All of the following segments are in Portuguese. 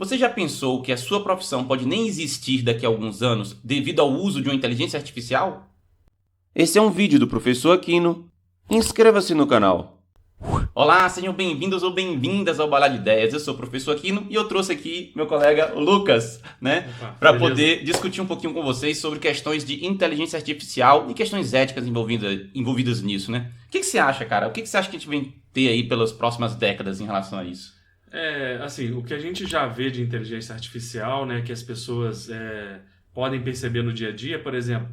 Você já pensou que a sua profissão pode nem existir daqui a alguns anos devido ao uso de uma inteligência artificial? Esse é um vídeo do Professor Aquino. Inscreva-se no canal. Olá, sejam bem-vindos ou bem-vindas ao Balada de Ideias. Eu sou o Professor Aquino e eu trouxe aqui meu colega Lucas, para poder discutir um pouquinho com vocês sobre questões de inteligência artificial e questões éticas envolvidas nisso, né? O que você acha, cara? O que você acha que a gente vai ter aí pelas próximas décadas em relação a isso? Assim, o que a gente já vê de inteligência artificial, né, que as pessoas podem perceber no dia a dia, por exemplo,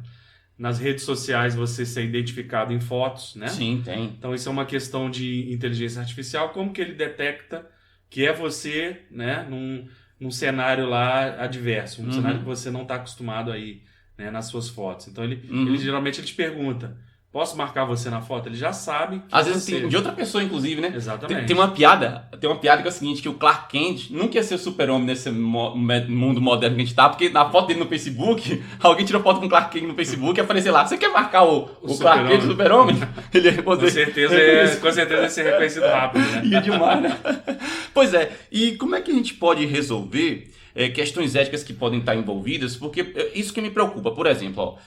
nas redes sociais você ser identificado em fotos, né? Sim, tem. Então isso é uma questão de inteligência artificial, como que ele detecta que é você, né, num cenário lá adverso, um cenário que você não está acostumado aí, né, nas suas fotos. Então ele geralmente te pergunta: posso marcar você na foto? Ele já sabe que às vezes tem de outra pessoa, inclusive, né? Exatamente. Tem uma piada que é o seguinte, que o Clark Kent nunca ia ser super-homem nesse mundo moderno que a gente tá, porque na foto dele no Facebook, alguém tirou foto com o Clark Kent no Facebook e apareceu lá: você quer marcar o Clark Kent super-homem? Ele ia responder. Com certeza vai ser reconhecido rápido, né? E demais, né? Pois é, e como é que a gente pode resolver questões éticas que podem estar envolvidas? Porque isso que me preocupa. Por exemplo, ó,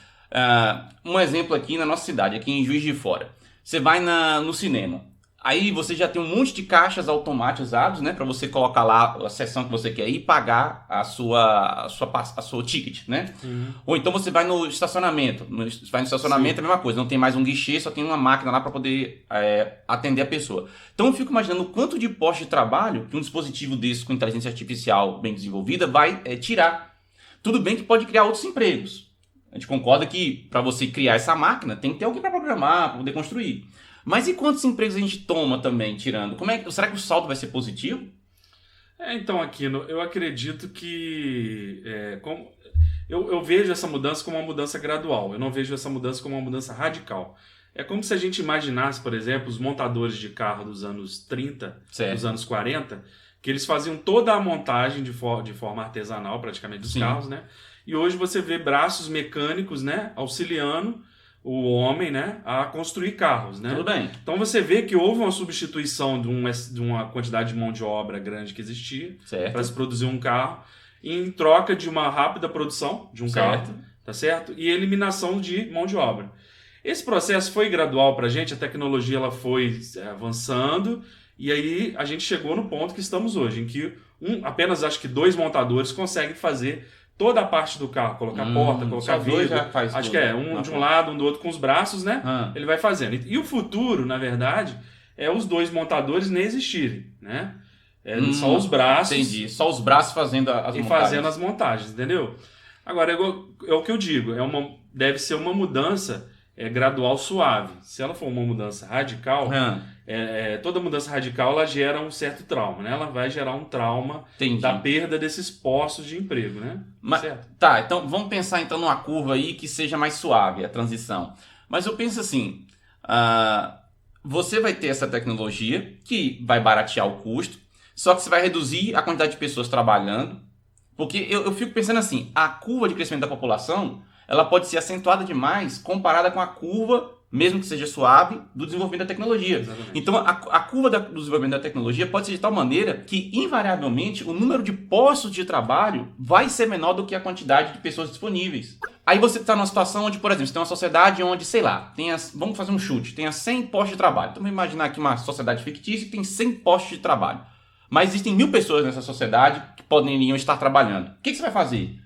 um exemplo aqui na nossa cidade, aqui em Juiz de Fora. Você vai no cinema. Aí você já tem um monte de caixas automatizados, né? Para você colocar lá a seção que você quer ir e pagar a sua ticket, né? Ou então você vai no estacionamento. É a mesma coisa. Não tem mais um guichê, só tem uma máquina lá para poder atender a pessoa. Então eu fico imaginando o quanto de posto de trabalho que um dispositivo desse com inteligência artificial bem desenvolvida vai tirar. Tudo bem que pode criar outros empregos. A gente concorda que para você criar essa máquina tem que ter alguém para programar, para poder construir. Mas e quantos empregos a gente toma também tirando? Será que o saldo vai ser positivo? Então, Aquino, eu acredito que eu vejo essa mudança como uma mudança gradual. Eu não vejo essa mudança como uma mudança radical. É como se a gente imaginasse, por exemplo, os montadores de carro dos anos 30, certo, dos anos 40, que eles faziam toda a montagem de forma artesanal, praticamente, dos carros, né? E hoje você vê braços mecânicos, né, auxiliando o homem, né, a construir carros, né? Tudo bem. Então você vê que houve uma substituição de uma quantidade de mão de obra grande que existia para se produzir um carro, em troca de uma rápida produção de um carro, tá certo? E eliminação de mão de obra. Esse processo foi gradual para a gente, a tecnologia ela foi avançando, e aí a gente chegou no ponto que estamos hoje, em que apenas acho que 2 montadores conseguem fazer toda a parte do carro, colocar porta, colocar vidro. Acho que de um lado, um do outro, com os braços, né? Ele vai fazendo. E o futuro, na verdade, é os 2 montadores nem existirem, né? Só os braços. Entendi. Só os braços fazendo as montagens. Fazendo as montagens, entendeu? Agora, é o que eu digo, deve ser uma mudança gradual, suave. Se ela for uma mudança radical, toda mudança radical ela gera um certo trauma, né? Ela vai gerar um trauma da perda desses postos de emprego, né? Certo? Tá, então vamos pensar então numa curva aí que seja mais suave a transição. Mas eu penso assim, você vai ter essa tecnologia que vai baratear o custo, só que você vai reduzir a quantidade de pessoas trabalhando, porque eu fico pensando assim, a curva de crescimento da população ela pode ser acentuada demais comparada com a curva, mesmo que seja suave, do desenvolvimento da tecnologia. Exatamente. Então, a curva do desenvolvimento da tecnologia pode ser de tal maneira que, invariavelmente, o número de postos de trabalho vai ser menor do que a quantidade de pessoas disponíveis. Aí você está numa situação onde, por exemplo, você tem uma sociedade onde, sei lá, vamos fazer um chute, tenha 100 postos de trabalho. Então, vamos imaginar aqui uma sociedade fictícia que tem 100 postos de trabalho. Mas existem 1000 pessoas nessa sociedade que poderiam estar trabalhando. O que você vai fazer?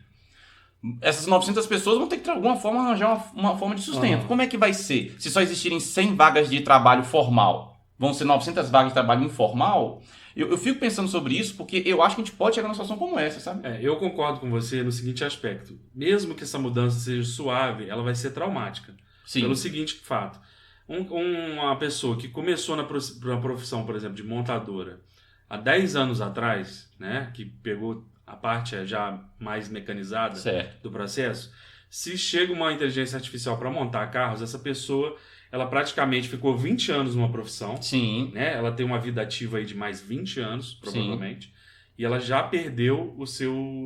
Essas 900 pessoas vão ter que, de alguma forma, arranjar uma forma de sustento. Como é que vai ser? Se só existirem 100 vagas de trabalho formal, vão ser 900 vagas de trabalho informal? Eu fico pensando sobre isso porque eu acho que a gente pode chegar numa situação como essa, sabe? Eu concordo com você no seguinte aspecto. Mesmo que essa mudança seja suave, ela vai ser traumática. Sim. Pelo seguinte fato. Uma pessoa que começou na profissão, por exemplo, de montadora, há 10 anos atrás, né, que pegou a parte já mais mecanizada do processo, se chega uma inteligência artificial para montar carros, essa pessoa ela praticamente ficou 20 anos numa profissão. Sim. Né? Ela tem uma vida ativa aí de mais 20 anos, provavelmente. Sim. E ela já perdeu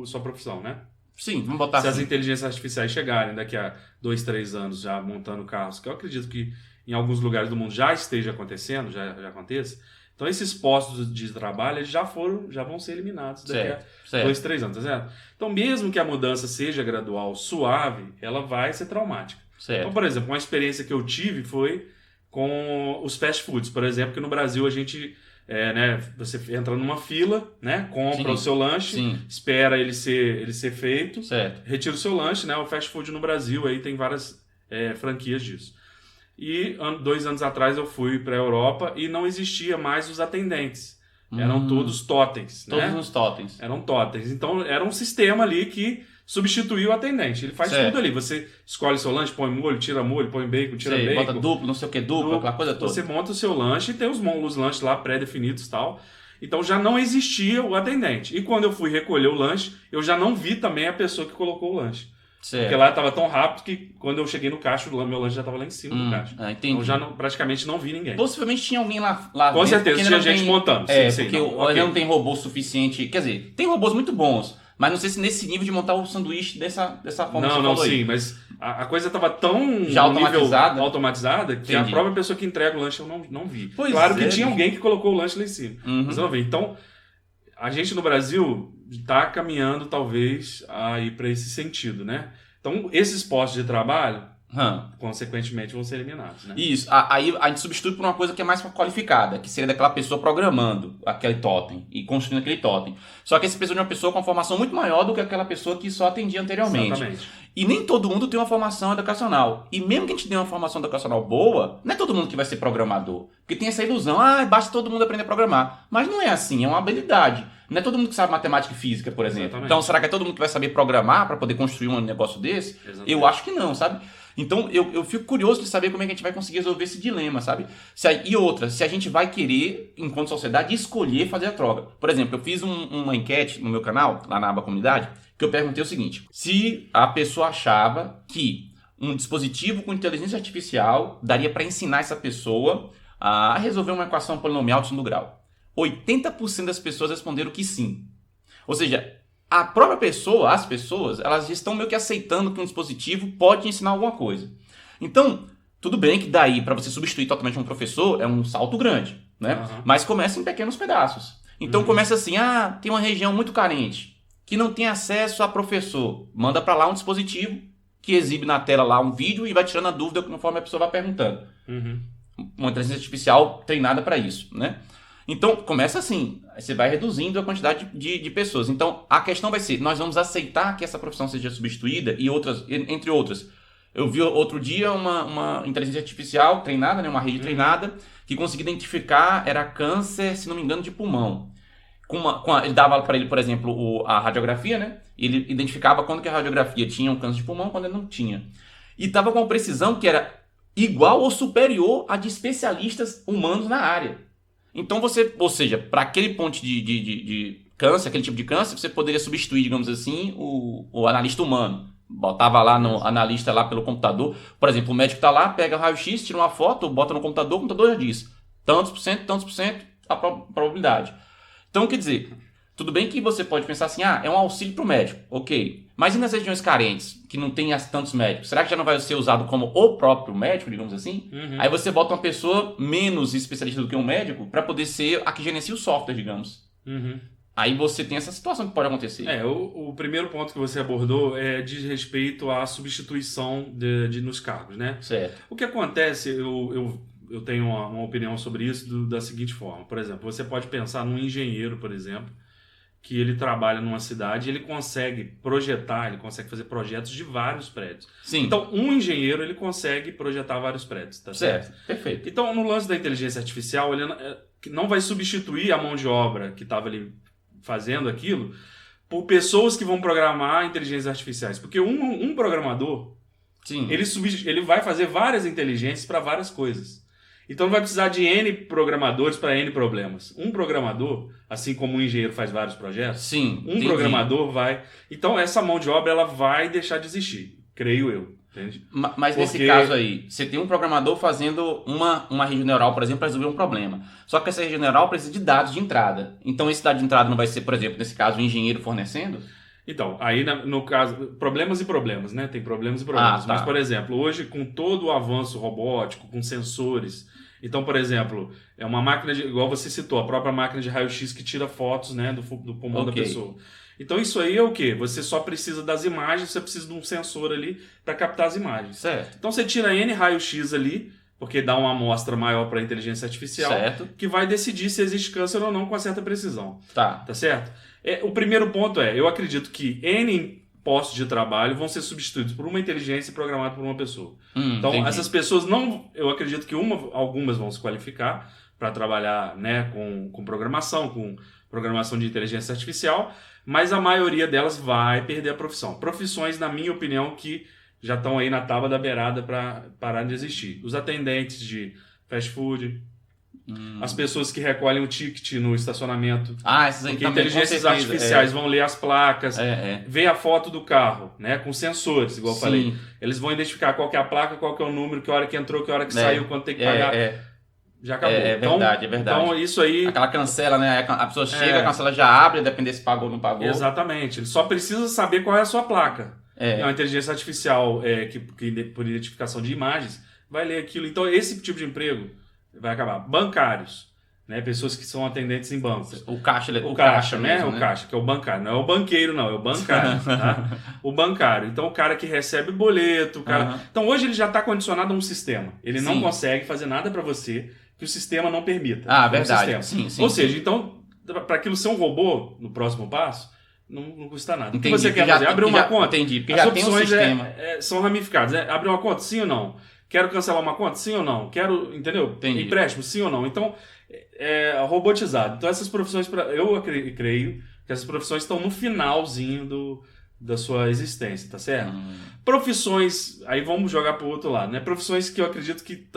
sua profissão, né? Sim, vamos botar Se assim. as inteligências artificiais chegarem daqui a 2, 3 anos já montando carros, que eu acredito que em alguns lugares do mundo já esteja acontecendo, já aconteça, Então esses postos de trabalho eles já vão ser eliminados daqui a 2, 3 anos, tá certo? Então mesmo que a mudança seja gradual, suave, ela vai ser traumática. Certo. Então, por exemplo, uma experiência que eu tive foi com os fast foods, por exemplo, que no Brasil a gente, você entra numa fila, né, compra o seu lanche, espera ele ser feito, retira o seu lanche, né, o fast food no Brasil aí tem várias franquias disso. E 2 anos atrás eu fui para a Europa e não existia mais os atendentes. Eram todos totens. Todos os totens. Eram totens. Então era um sistema ali que substituiu o atendente. Ele faz tudo ali. Você escolhe seu lanche, põe molho, tira molho, põe bacon, tira bacon. Bota duplo, não sei o que, duplo, aquela coisa toda. Você monta o seu lanche e tem os lanches lá pré-definidos e tal. Então já não existia o atendente. E quando eu fui recolher o lanche, eu já não vi também a pessoa que colocou o lanche. Certo. Porque lá estava tão rápido que quando eu cheguei no caixa, meu lanche já estava lá em cima do caixa. Então já praticamente não vi ninguém. Possivelmente tinha alguém lá com certeza, tinha gente montando. Porque ainda não tem robô suficiente. Quer dizer, tem robôs muito bons, mas não sei se nesse nível de montar o sanduíche dessa forma que você falou aí. Mas a coisa estava tão já automatizada que a própria pessoa que entrega o lanche eu não vi. Claro que tinha alguém que colocou o lanche lá em cima. Mas eu não vi. Então, a gente no Brasil está caminhando talvez a ir para esse sentido, né? Então, esses postos de trabalho, consequentemente, vão ser eliminados, né? Isso. Aí a gente substitui por uma coisa que é mais qualificada, que seria daquela pessoa programando aquele totem e construindo aquele totem. Só que esse precisa de uma pessoa com uma formação muito maior do que aquela pessoa que só atendia anteriormente. Exatamente. E nem todo mundo tem uma formação educacional. E mesmo que a gente tenha uma formação educacional boa, não é todo mundo que vai ser programador. Porque tem essa ilusão, basta todo mundo aprender a programar. Mas não é assim, é uma habilidade. Não é todo mundo que sabe matemática e física, por exemplo. Exatamente. Então, será que é todo mundo que vai saber programar para poder construir um negócio desse? Exatamente. Eu acho que não, sabe? Então, eu fico curioso de saber como é que a gente vai conseguir resolver esse dilema, sabe? E outra, se a gente vai querer, enquanto sociedade, escolher fazer a troca. Por exemplo, eu fiz uma enquete no meu canal, lá na aba comunidade, que eu perguntei o seguinte: se a pessoa achava que um dispositivo com inteligência artificial daria para ensinar essa pessoa a resolver uma equação polinomial de segundo grau. 80% das pessoas responderam que sim. Ou seja, a própria pessoa, as pessoas, elas estão meio que aceitando que um dispositivo pode ensinar alguma coisa. Então, tudo bem que daí, para você substituir totalmente um professor, é um salto grande, né? Mas começa em pequenos pedaços. Então começa assim, tem uma região muito carente, que não tem acesso a professor. Manda para lá um dispositivo que exibe na tela lá um vídeo e vai tirando a dúvida conforme a pessoa vai perguntando. Uma inteligência artificial treinada para isso, né? Então, começa assim, você vai reduzindo a quantidade de pessoas. Então, a questão vai ser, nós vamos aceitar que essa profissão seja substituída e outras, entre outras. Eu vi outro dia uma inteligência artificial treinada, né, uma rede treinada, que conseguia identificar, era câncer, se não me engano, de pulmão. Ele dava para ele, por exemplo, a radiografia, né? Ele identificava quando que a radiografia tinha um câncer de pulmão, quando ele não tinha. E estava com uma precisão que era igual ou superior a de especialistas humanos na área. Então ou seja, para aquele ponto de câncer, aquele tipo de câncer, você poderia substituir, digamos assim, o analista humano. Botava lá no analista lá pelo computador. Por exemplo, o médico está lá, pega o raio-x, tira uma foto, bota no computador, o computador já diz tantos por cento a probabilidade. Então, quer dizer, tudo bem que você pode pensar assim, é um auxílio para o médico, ok. Mas e nas regiões carentes, que não tem tantos médicos? Será que já não vai ser usado como o próprio médico, digamos assim? Aí você bota uma pessoa menos especialista do que um médico para poder ser a que gerencia o software, digamos. Aí você tem essa situação que pode acontecer. O primeiro ponto que você abordou diz respeito à substituição nos cargos, né? Certo. O que acontece, eu tenho uma opinião sobre isso da seguinte forma. Por exemplo, você pode pensar num engenheiro, por exemplo, que ele trabalha numa cidade e ele consegue projetar, ele consegue fazer projetos de vários prédios. Sim. Então, um engenheiro, ele consegue projetar vários prédios, tá certo? Perfeito. Então, no lance da inteligência artificial, ele não vai substituir a mão de obra que estava ali fazendo aquilo por pessoas que vão programar inteligências artificiais. Porque um programador, sim, ele vai fazer várias inteligências para várias coisas. Então vai precisar de N programadores para N problemas. Um programador, assim como um engenheiro faz vários projetos, sim, um programador vai... Então essa mão de obra ela vai deixar de existir, creio eu. Entende? Mas nesse caso aí, você tem um programador fazendo uma rede neural, por exemplo, para resolver um problema. Só que essa rede neural precisa de dados de entrada. Então esse dado de entrada não vai ser, por exemplo, nesse caso, o engenheiro fornecendo? Então, aí no caso, problemas e problemas, né? Tem problemas e problemas. Tá. Mas, por exemplo, hoje com todo o avanço robótico, com sensores, Então, por exemplo, é uma máquina, igual você citou, a própria máquina de raio-x que tira fotos, né, do pulmão da pessoa. Então isso aí é o quê? Você só precisa das imagens, você precisa de um sensor ali para captar as imagens. Certo. Então você tira N raio-x ali, porque dá uma amostra maior para a inteligência artificial, certo, que vai decidir se existe câncer ou não com uma certa precisão. Tá certo? O primeiro ponto eu acredito que N postos de trabalho vão ser substituídos por uma inteligência programada por uma pessoa. Então entendi. essas pessoas eu acredito que algumas vão se qualificar para trabalhar, né, com programação de inteligência artificial, mas a maioria delas vai perder a profissão. Profissões, na minha opinião, que já estão aí na tábua da beirada para parar de existir. Os atendentes de fast food, as pessoas que recolhem o ticket no estacionamento. Essas aí porque também, inteligências artificiais vão ler as placas, ver a foto do carro, né, com sensores, igual eu falei. Eles vão identificar qual que é a placa, qual que é o número, que hora que entrou, que hora que saiu, quanto tem que pagar. Já acabou. É verdade. Então, isso aí... Aquela cancela, né? A pessoa chega, a cancela já abre, depende se pagou ou não pagou. Exatamente. Ele só precisa saber qual é a sua placa. É uma inteligência artificial que por identificação de imagens vai ler aquilo. Então, esse tipo de emprego vai acabar. Bancários, né? Pessoas que são atendentes em bancos. O caixa, né? Mesmo, o caixa, que é o bancário. Não é o banqueiro, não. É o bancário, tá? O bancário. Então, o cara que recebe boleto, o cara... Então, hoje ele já está condicionado a um sistema. Ele não consegue fazer nada para você que o sistema não permita. Verdade. Sim, Ou seja, então, para aquilo ser um robô no próximo passo, não custa nada. Entendi. O que você quer fazer? Abrir uma conta. Entendi, porque as já opções tem um sistema. São ramificadas. Abrir uma conta, sim ou não? Quero cancelar uma conta, sim ou não? Quero, entendeu? Entendi. Empréstimo, sim ou não? Então, robotizado. Então, essas profissões, eu creio que essas profissões estão no finalzinho da sua existência, tá certo? Profissões, aí vamos jogar para o outro lado, né? Profissões que eu acredito que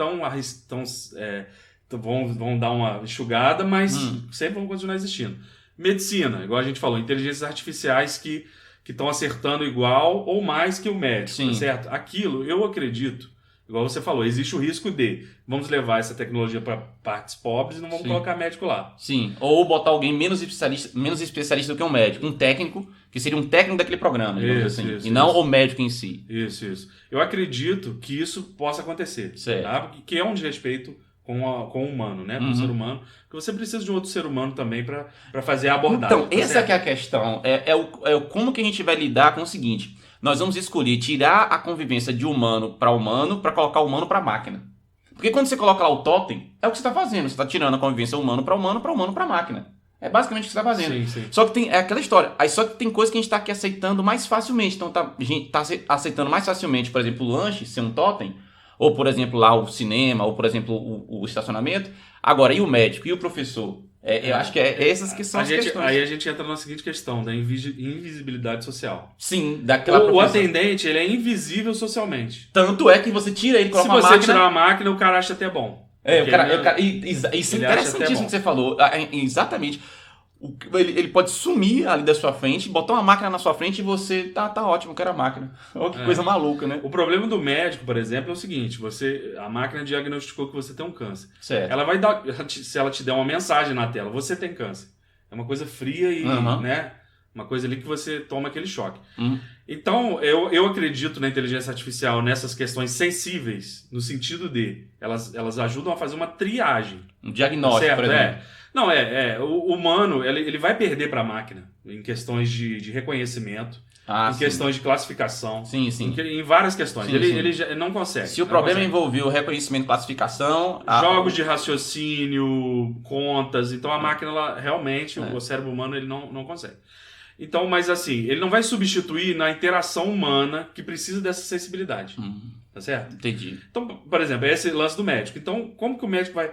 vão dar uma enxugada, mas sempre vão continuar existindo. Medicina, igual a gente falou, inteligências artificiais que estão acertando igual ou mais que o médico, tá certo? Aquilo, eu acredito, igual você falou, existe o risco de vamos levar essa tecnologia para partes pobres e não vamos colocar médico lá. Sim, ou botar alguém menos especialista do que um médico, um técnico, que seria um técnico daquele programa, digamos não o médico em si. Isso. Eu acredito que isso possa acontecer, tá? Que é um desrespeito com o humano, né? Com o ser humano. Porque você precisa de um outro ser humano também para fazer a abordagem. Então, essa que é a questão. Como que a gente vai lidar com o seguinte. Nós vamos escolher tirar a convivência de humano para colocar o humano para máquina. Porque quando você coloca lá o totem, é o que você está fazendo. Você está tirando a convivência humano para máquina. É basicamente o que você está fazendo. Sim. Só que é aquela história. Aí só que tem coisa que a gente está aqui aceitando mais facilmente. Então, a gente está aceitando mais facilmente, por exemplo, o lanche ser um totem. Ou, por exemplo, lá o cinema, ou, por exemplo, o estacionamento. Agora, e o médico? E o professor? Eu acho que essas que são as questões. Aí a gente entra na seguinte questão, da invisibilidade social. Sim, daquela O atendente, ele é invisível socialmente. Tanto é que você tira ele, coloca uma máquina... Se você tirar a máquina, o cara acha até bom. Isso é interessantíssimo que você falou. Exatamente. Ele pode sumir ali da sua frente, botar uma máquina na sua frente e você tá ótimo, eu quero a máquina. Olha que coisa maluca, né? O problema do médico, por exemplo, é o seguinte: a máquina diagnosticou que você tem um câncer. Certo. Ela vai dar, se ela te der uma mensagem na tela, você tem câncer. É uma coisa fria e, né? Uma coisa ali que você toma aquele choque. Então, eu acredito na inteligência artificial nessas questões sensíveis, no sentido de elas ajudam a fazer uma triagem. Um diagnóstico, certo? Por exemplo. Não, o humano, ele vai perder para a máquina em questões de reconhecimento, em questões de classificação, em várias questões. Ele já não consegue. Se o problema envolver o reconhecimento e classificação... Jogos de raciocínio, contas, então a máquina, ela, realmente, o cérebro humano, ele não consegue. Então, mas assim, ele não vai substituir na interação humana que precisa dessa sensibilidade. Tá certo? Entendi. Então, por exemplo, esse lance do médico. Então, como que o médico vai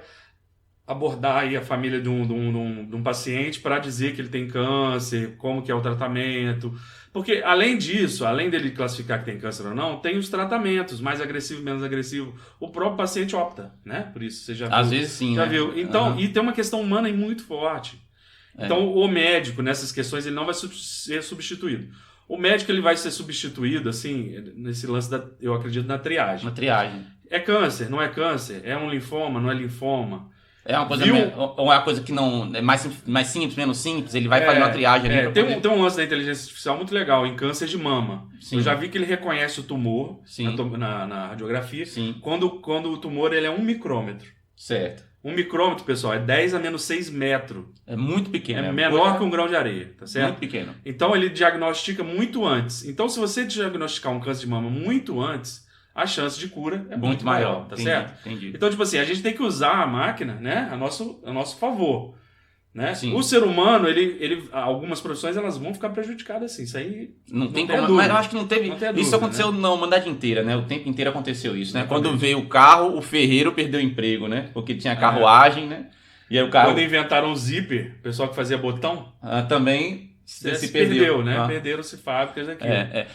abordar aí a família de um paciente para dizer que ele tem câncer, como que é o tratamento? Porque, além disso, além dele classificar que tem câncer ou não, tem os tratamentos, mais agressivo, menos agressivo. O próprio paciente opta, né? Por isso, você já viu. Às vezes sim, já viu. Então, e tem uma questão humana aí muito forte. Então, o médico, nessas questões, ele não vai ser substituído. O médico, ele vai ser substituído, assim, nesse lance, eu acredito, na triagem. Na triagem. É câncer? Não é câncer? É um linfoma? Não é linfoma? É uma coisa, ou é uma coisa que não é mais simples, menos simples, ele vai fazer uma triagem ali. Tem um lance da inteligência artificial muito legal, em câncer de mama. Sim. Eu já vi que ele reconhece o tumor na radiografia, quando o tumor ele é 1 micrômetro. Certo. Um micrômetro, pessoal, é 10 a menos 6 metros. É muito pequeno. É menor que um grão de areia, tá certo? Muito pequeno. Então ele diagnostica muito antes. Então se você diagnosticar um câncer de mama muito antes, a chance de cura é muito maior, tá certo? Entendi. Então, tipo assim, a gente tem que usar a máquina, né, a nosso favor. Né? Sim. O ser humano, algumas profissões elas vão ficar prejudicadas assim. Isso aí não tem como. Dúvida. Mas eu acho que não teve. Isso aconteceu na humanidade inteira, né? O tempo inteiro aconteceu isso, né? Quando veio o carro, o ferreiro perdeu o emprego, né? Porque tinha carruagem, né? E aí o carro... Quando inventaram o zíper, o pessoal que fazia botão, também se perdeu, né? Perderam-se fábricas aqui.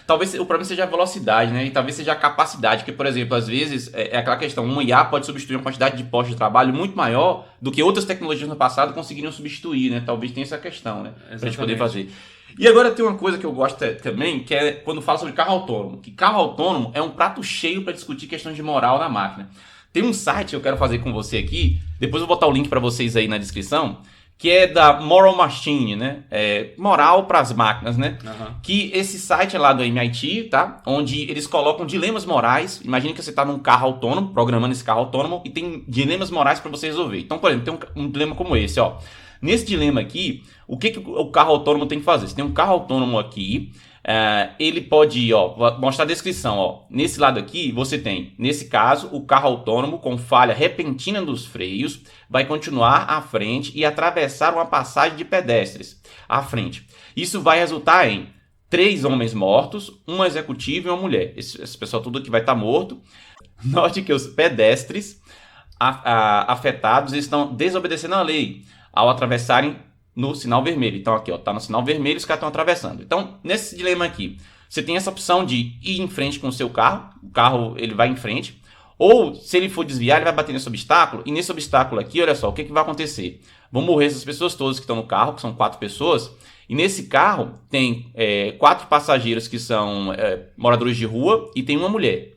Talvez o problema seja a velocidade, né? E talvez seja a capacidade, porque, por exemplo, às vezes é aquela questão, um IA pode substituir uma quantidade de postos de trabalho muito maior do que outras tecnologias no passado conseguiriam substituir, né? Talvez tenha essa questão, né? Pra gente poder fazer. E agora tem uma coisa que eu gosto também, que é quando fala sobre carro autônomo. Que carro autônomo é um prato cheio para discutir questões de moral na máquina. Tem um site que eu quero fazer com você aqui, depois eu vou botar o link para vocês aí na descrição, que é da Moral Machine, né? Moral para as máquinas, né? Uhum. Que esse site é lá do MIT, tá? Onde eles colocam dilemas morais. Imagine que você está num carro autônomo, programando esse carro autônomo, e tem dilemas morais para você resolver. Então, por exemplo, tem um dilema como esse, ó. Nesse dilema aqui, o que o carro autônomo tem que fazer? Você tem um carro autônomo aqui, ele pode ir, ó, vou mostrar a descrição, ó. Nesse lado aqui, você tem, nesse caso, o carro autônomo com falha repentina dos freios, vai continuar à frente e atravessar uma passagem de pedestres à frente. Isso vai resultar em 3 homens mortos, um executivo e uma mulher. Esse pessoal tudo aqui vai estar morto. Note que os pedestres afetados estão desobedecendo a lei ao atravessarem no sinal vermelho. Então aqui, ó, tá no sinal vermelho, os caras estão atravessando. Então, nesse dilema aqui, você tem essa opção de ir em frente com o seu carro. O carro, ele vai em frente. Ou, se ele for desviar, ele vai bater nesse obstáculo. E nesse obstáculo aqui, olha só, o que vai acontecer? Vão morrer essas pessoas todas que estão no carro, que são 4 pessoas. E nesse carro tem 4 passageiros que são moradores de rua e tem uma mulher.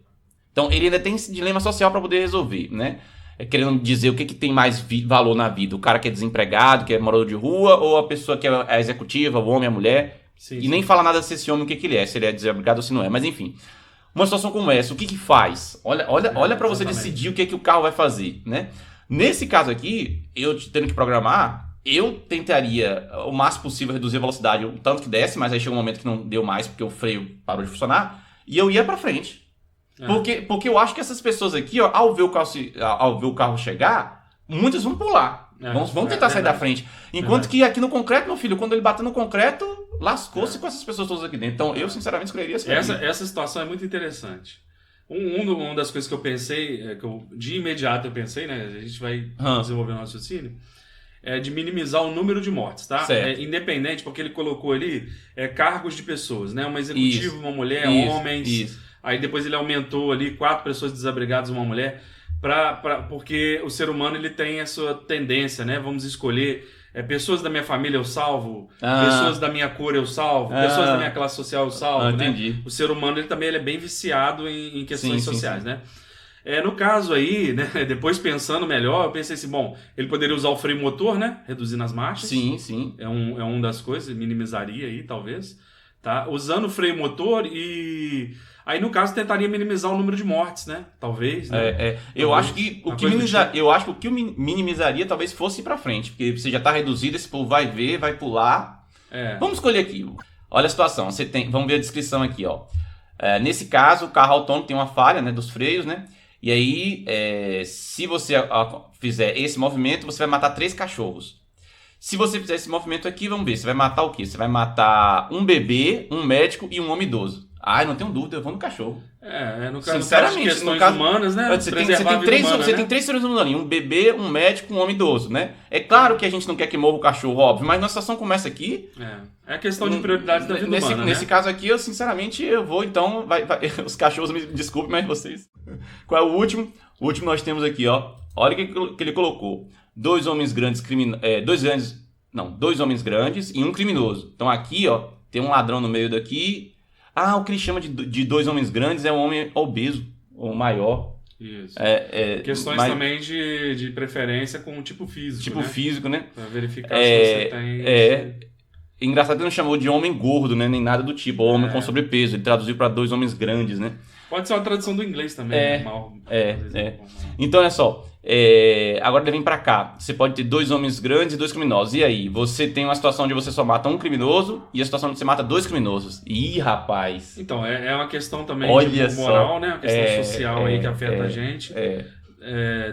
Então, ele ainda tem esse dilema social para poder resolver, né? Querendo dizer o que tem mais valor na vida. O cara que é desempregado, que é morador de rua, ou a pessoa que é executiva, o homem, a mulher. Sim. Nem fala nada se esse homem o que ele é, se ele é desempregado ou se não é. Mas enfim, uma situação como essa, o que faz? Olha para você decidir o que o carro vai fazer, né? Nesse caso aqui, eu tendo que programar, eu tentaria o máximo possível reduzir a velocidade, o tanto que desce, mas aí chegou um momento que não deu mais, porque o freio parou de funcionar, e eu ia para frente. Porque eu acho que essas pessoas aqui, ó, ao ver o carro chegar, muitas vão pular. Vão tentar sair da frente. Enquanto que aqui no concreto, meu filho, quando ele bater no concreto, lascou-se com essas pessoas todas aqui dentro. Então, eu sinceramente escolheria essa situação é muito interessante. Uma das coisas que eu pensei, de imediato eu pensei, né? A gente vai desenvolver o nosso raciocínio, é de minimizar o número de mortes, tá? Independente, porque ele colocou ali cargos de pessoas, né? Uma executiva, uma mulher, homens. Isso. Aí depois ele aumentou ali 4 pessoas desabrigadas e uma mulher, porque o ser humano ele tem essa tendência, né? Vamos escolher pessoas da minha família eu salvo, pessoas da minha cor eu salvo, pessoas da minha classe social eu salvo, né? Entendi. O ser humano ele também é bem viciado em questões sociais, né? No caso aí, né? Depois pensando melhor, eu pensei assim, bom, ele poderia usar o freio motor, né? Reduzindo as marchas. Sim. É uma das coisas, minimizaria aí, talvez. Tá? Usando o freio motor e... Aí, no caso, tentaria minimizar o número de mortes, né? Talvez, né? Eu acho que o que minimizaria talvez fosse ir pra frente. Porque você já está reduzido, esse povo vai ver, vai pular. Vamos escolher aqui. Olha a situação. Vamos ver a descrição aqui, ó. Nesse caso, o carro autônomo tem uma falha, né, dos freios, né? E aí, se você fizer esse movimento, você vai matar 3 cachorros. Se você fizer esse movimento aqui, vamos ver. Você vai matar o quê? Você vai matar um bebê, um médico e um homem idoso. Não tenho dúvida, eu vou no cachorro. No caso, sinceramente, questões humanas, né? Você tem 3 seres humanos ali, um bebê, um médico, um homem idoso, né? É claro que a gente não quer que morra o cachorro, óbvio, mas numa situação como essa aqui... É questão de prioridades da vida humana, nesse caso aqui, eu sinceramente, eu vou, então... os cachorros me desculpem, mas vocês... Qual é o último? O último nós temos aqui, ó. Olha o que ele colocou. 2 homens grandes, 2 homens grandes e um criminoso. Então aqui, ó, tem um ladrão no meio daqui... o que ele chama de 2 homens grandes é um homem obeso, ou maior. Isso. Questões também de preferência com o tipo físico. Tipo físico, né? Pra verificar se você tem... Engraçado que ele não chamou de homem gordo, né? Nem nada do tipo. Ou homem com sobrepeso. Ele traduziu para 2 homens grandes, né? Pode ser uma tradução do inglês também. Então, olha só. agora ele vem pra cá. Você pode ter 2 homens grandes e 2 criminosos. E aí? Você tem uma situação onde você só mata um criminoso e a situação onde você mata 2 criminosos. Ih, rapaz. Então, é uma questão também de moral, né? Uma questão social aí que afeta a gente.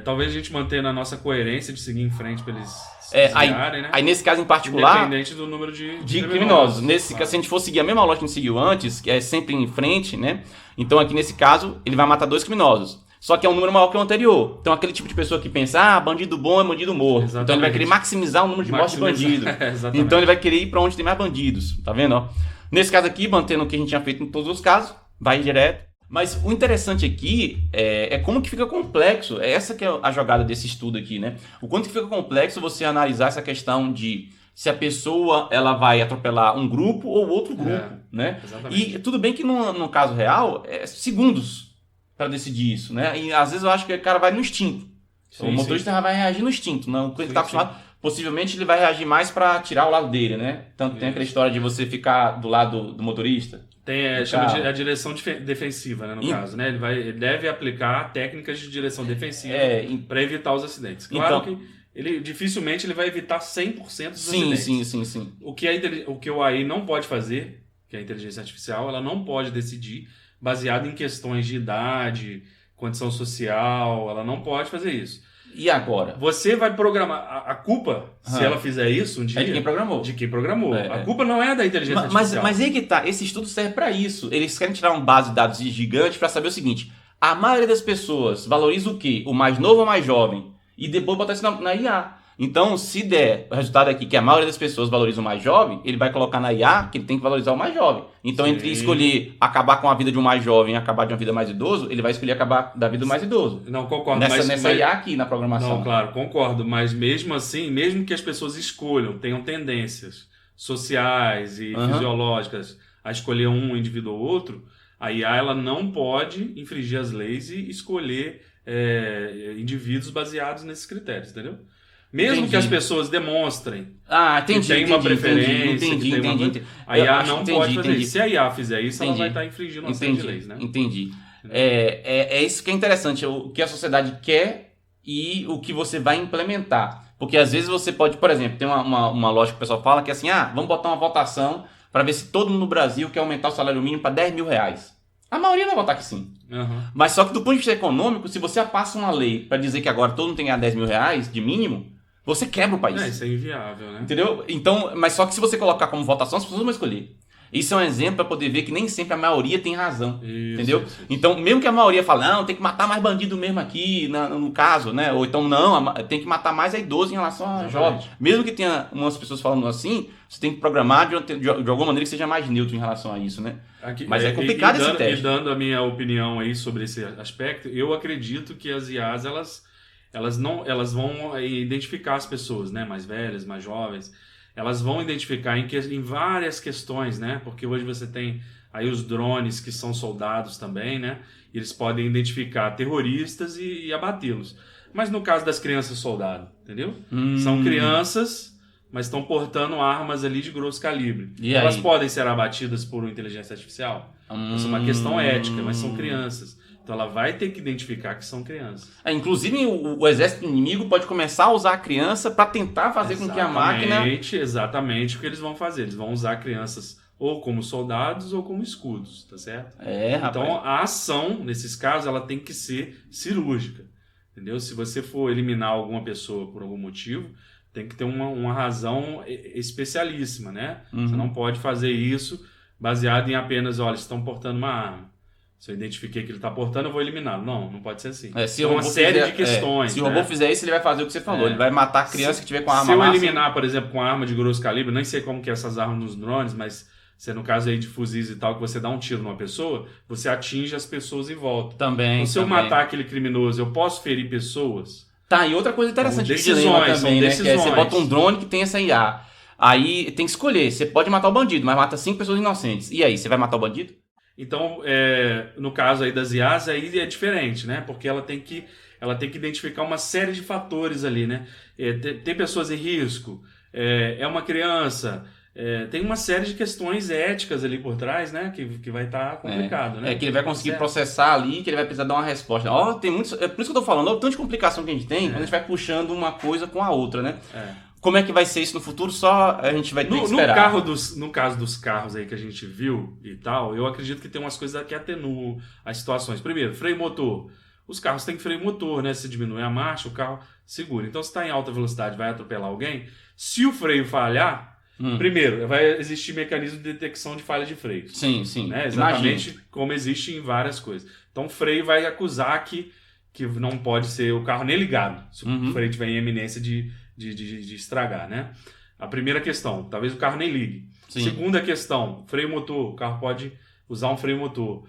Talvez a gente mantenha a nossa coerência de seguir em frente para eles se desviarem, né? Aí nesse caso em particular... Independente do número de criminosos. Nesse caso, se a gente for seguir a mesma lógica que a gente seguiu antes, que é sempre em frente, né? Então aqui nesse caso, ele vai matar 2 criminosos. Só que é um número maior que o anterior. Então aquele tipo de pessoa que pensa, bandido bom é bandido morto. Exatamente. Então ele vai querer maximizar o número de mortes de bandido. Então ele vai querer ir para onde tem mais bandidos. Tá vendo? Ó? Nesse caso aqui, mantendo o que a gente tinha feito em todos os casos, vai direto. Mas o interessante aqui é como que fica complexo. Essa que é a jogada desse estudo aqui, né? O quanto que fica complexo você analisar essa questão de se a pessoa ela vai atropelar um grupo ou outro grupo, né? Exatamente. E tudo bem que no caso real, segundos para decidir isso, né? E às vezes eu acho que o cara vai no instinto. O motorista vai reagir no instinto, não? Quando ele está acostumado, possivelmente ele vai reagir mais para tirar o lado dele, né? Tanto tem aquela história de você ficar do lado do motorista. Chama de a direção defensiva, né, no caso, né? Ele deve aplicar técnicas de direção defensiva para evitar os acidentes. Claro que ele dificilmente ele vai evitar 100% dos acidentes. Sim. O que o AI não pode fazer, que é a inteligência artificial, ela não pode decidir baseado em questões de idade, condição social, ela não pode fazer isso. E agora? Você vai programar. A culpa, se ela fizer isso um dia... É de quem programou. De quem programou. A culpa não é da inteligência artificial. Mas aí que tá. Esse estudo serve para isso. Eles querem tirar uma base de dados gigante para saber o seguinte. A maioria das pessoas valoriza o quê? O mais novo ou o mais jovem? E depois botar isso na IA. Então, se der o resultado aqui que a maioria das pessoas valoriza o mais jovem, ele vai colocar na IA que ele tem que valorizar o mais jovem. Então, entre escolher acabar com a vida de um mais jovem e acabar de uma vida mais idoso, ele vai escolher acabar da vida do mais idoso. Não, concordo. Nessa IA aqui, na programação. Não, claro, concordo. Mas mesmo assim, mesmo que as pessoas escolham, tenham tendências sociais e fisiológicas a escolher um indivíduo ou outro, a IA ela não pode infringir as leis e escolher indivíduos baseados nesses critérios, entendeu? Mesmo que as pessoas demonstrem que tem uma preferência, entendi. A IA não pode fazer isso. Se a IA fizer isso, ela vai estar infringindo uma série de leis, né? Entendi. É isso que é interessante, o que a sociedade quer e o que você vai implementar. Porque às vezes você pode, por exemplo, tem uma lógica que o pessoal fala que é assim, vamos botar uma votação para ver se todo mundo no Brasil quer aumentar o salário mínimo para R$10 mil. A maioria vai votar que sim. Mas só que do ponto de vista econômico, se você passa uma lei para dizer que agora todo mundo tem que ganhar R$10 mil de mínimo, você quebra o país. Isso é inviável, né? Entendeu? Então, mas só que se você colocar como votação, as pessoas vão escolher. Isso é um exemplo para poder ver que nem sempre a maioria tem razão. Entendeu? Isso. Então, mesmo que a maioria fale, não, tem que matar mais bandido mesmo aqui, no caso, né? Ou então, não, tem que matar mais a idoso em relação a jovem. Mesmo que tenha umas pessoas falando assim, você tem que programar de alguma maneira que seja mais neutro em relação a isso, né? Mas é complicado esse teste. E dando a minha opinião aí sobre esse aspecto, eu acredito que as IAs, elas vão identificar as pessoas, né? Mais velhas, mais jovens. Elas vão identificar em várias questões, né? Porque hoje você tem aí os drones que são soldados também, né? E eles podem identificar terroristas e abatê-los. Mas no caso das crianças soldado, entendeu? São crianças, mas estão portando armas ali de grosso calibre. Elas podem ser abatidas por uma inteligência artificial? Isso é uma questão ética, mas são crianças. Então ela vai ter que identificar que são crianças. Inclusive o exército inimigo pode começar a usar a criança para tentar fazer com que a máquina... Exatamente o que eles vão fazer. Eles vão usar crianças ou como soldados ou como escudos, tá certo? Então a ação, nesses casos, ela tem que ser cirúrgica. Entendeu? Se você for eliminar alguma pessoa por algum motivo, tem que ter uma razão especialíssima, né? Você não pode fazer isso baseado em apenas, olha, estão portando uma arma. Se eu identifiquei que ele está portando, eu vou eliminá-lo. Não pode ser assim. Tem uma série de questões. Se o robô fizer isso, ele vai fazer o que você falou. Ele vai matar a criança que tiver com a arma máxima. Se eu eliminar, por exemplo, com a arma de grosso calibre, nem sei como que é essas armas nos drones, mas se é no caso aí de fuzis e tal, que você dá um tiro numa pessoa, você atinge as pessoas em volta. Também. Então, se eu matar aquele criminoso, eu posso ferir pessoas? E outra coisa interessante. Decisões também, né? Que você bota um drone que tem essa IA. Aí tem que escolher. Você pode matar o bandido, mas mata 5 pessoas inocentes. E aí, você vai matar o bandido? Então, no caso aí das IAs, aí é diferente, né? Porque ela tem que identificar uma série de fatores ali, né? Tem pessoas em risco, é uma criança, tem uma série de questões éticas ali por trás, né? Que vai estar complicado, né? Que ele vai conseguir processar ali, que ele vai precisar dar uma resposta. Tem muitos, por isso que eu tô falando, o tanto de complicação que a gente tem, quando a gente vai puxando uma coisa com a outra, né? Como é que vai ser isso no futuro? Só a gente vai ter que esperar. No caso dos carros aí que a gente viu e tal, eu acredito que tem umas coisas que atenuam as situações. Primeiro, freio motor. Os carros têm freio motor, né? Se diminui a marcha, o carro segura. Então, se está em alta velocidade, vai atropelar alguém. Se o freio falhar, primeiro, vai existir mecanismo de detecção de falha de freio. Sim. Né? Exatamente como existe em várias coisas. Então, o freio vai acusar que não pode ser o carro nem ligado, se o freio tiver em eminência de estragar, né? A primeira questão, talvez o carro nem ligue. Sim. Segunda questão, freio motor. O carro pode usar um freio motor.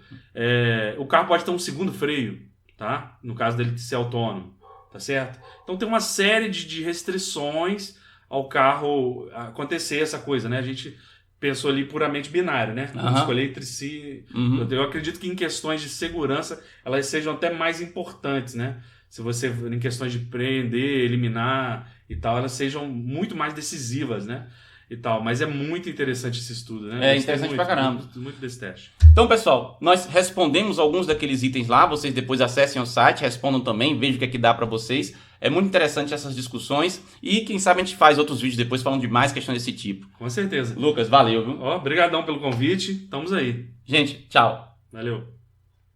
O carro pode ter um segundo freio, tá? No caso dele ser autônomo, tá certo? Então tem uma série de restrições ao carro acontecer essa coisa, né? A gente pensou ali puramente binário, né? Escolher entre si. Eu acredito que em questões de segurança elas sejam até mais importantes, né? Se você, em questões de prender, eliminar e tal, elas sejam muito mais decisivas, né? E tal. Mas é muito interessante esse estudo, né? Interessante pra caramba. Muito desse teste. Então, pessoal, nós respondemos alguns daqueles itens lá. Vocês depois acessem o site, respondam também, vejam o que é que dá pra vocês. É muito interessante essas discussões. E quem sabe a gente faz outros vídeos depois falando de mais questões desse tipo. Com certeza. Lucas, valeu, viu? Obrigadão pelo convite. Estamos aí. Gente, tchau. Valeu.